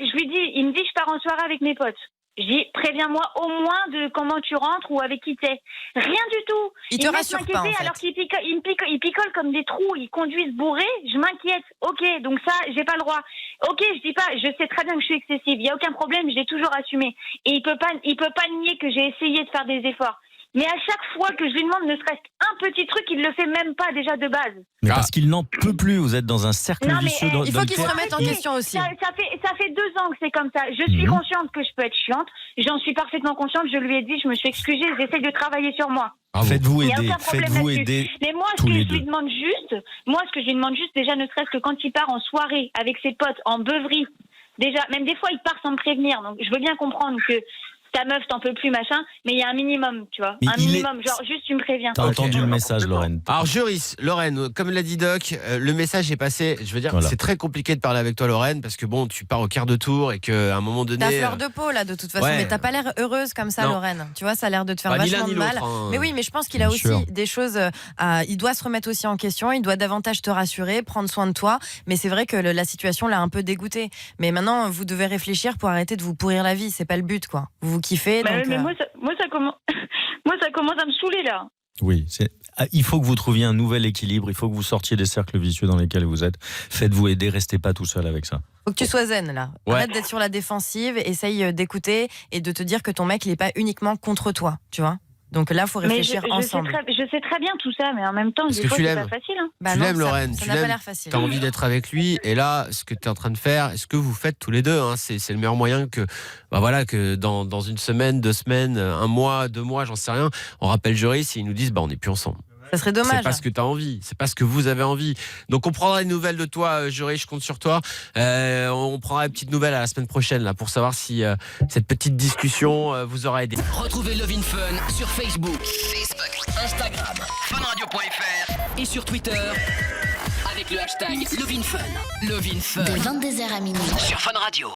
je lui dis, il me dit, je pars en soirée avec mes potes. Je dis, préviens-moi au moins de comment tu rentres ou avec qui t'es. Rien du tout. Il te rassure pas, en fait. Alors qu'ils picolent comme des trous, ils conduisent bourrés, je m'inquiète. Ok, donc ça, j'ai pas le droit. Ok, je dis pas, je sais très bien que je suis excessive, il y a aucun problème, je l'ai toujours assumé. Et il peut pas nier que j'ai essayé de faire des efforts. Mais à chaque fois que je lui demande ne serait-ce qu'un petit truc, il le fait même pas déjà de base. Mais parce qu'il n'en peut plus, vous êtes dans un cercle vicieux. Il faut qu'il se remette en question aussi. Ça fait 2 ans que c'est comme ça. Je suis consciente que je peux être chiante. J'en suis parfaitement consciente. Je lui ai dit, je me suis excusée. J'essaie de travailler sur moi. Faites-vous aider. Mais moi, ce que je lui demande juste, déjà, ne serait-ce que quand il part en soirée avec ses potes en beuverie, déjà, même des fois, il part sans me prévenir. Donc, je veux bien comprendre que ta meuf t'en peut plus, machin, mais il y a un minimum, tu vois. Un minimum, genre juste tu me préviens. T'as entendu le message, Lorraine. Alors, Joris, Lorraine, comme l'a dit Doc, le message est passé. Je veux dire, c'est très compliqué de parler avec toi, Lorraine, parce que bon, tu pars au quart de tour et qu'à un moment donné. T'as fleur de peau, là, de toute façon, mais t'as pas l'air heureuse comme ça, Lorraine. Tu vois, ça a l'air de te faire vachement de mal. Mais oui, mais je pense qu'il a aussi des choses. Il doit se remettre aussi en question, il doit davantage te rassurer, prendre soin de toi. Mais c'est vrai que la situation l'a un peu dégoûté. Mais maintenant, vous devez réfléchir pour arrêter de vous pourrir la vie. C'est pas le but, quoi. Vous kiffez. Donc, mais moi, ça commence à me saouler, là. Oui, il faut que vous trouviez un nouvel équilibre, il faut que vous sortiez des cercles vicieux dans lesquels vous êtes. Faites-vous aider, restez pas tout seul avec ça. Faut que tu sois zen, là. Arrête d'être sur la défensive, essaye d'écouter et de te dire que ton mec, il est pas uniquement contre toi, tu vois. Donc là, il faut réfléchir ensemble. Je sais très bien tout ça, mais en même temps, des fois, c'est pas facile. Hein. Tu l'aimes, Lorraine, ça n'a pas l'air facile. Tu as envie d'être avec lui, et là, ce que tu es en train de faire, ce que vous faites tous les deux, hein, c'est le meilleur moyen que, que dans une semaine, 2 semaines, 1 mois, 2 mois, j'en sais rien, on rappelle Joris et ils nous disent on n'est plus ensemble. Ça serait dommage. C'est pas ce que tu as envie, c'est pas ce que vous avez envie. Donc on prendra des nouvelles de toi, Joris, je compte sur toi. On prendra des petites nouvelles à la semaine prochaine là, pour savoir si cette petite discussion vous aura aidé. Retrouvez Love in Fun sur Facebook, Instagram, funradio.fr et sur Twitter avec le hashtag Love in Fun. Love in Fun. De 22h à minuit. Sur Fun Radio.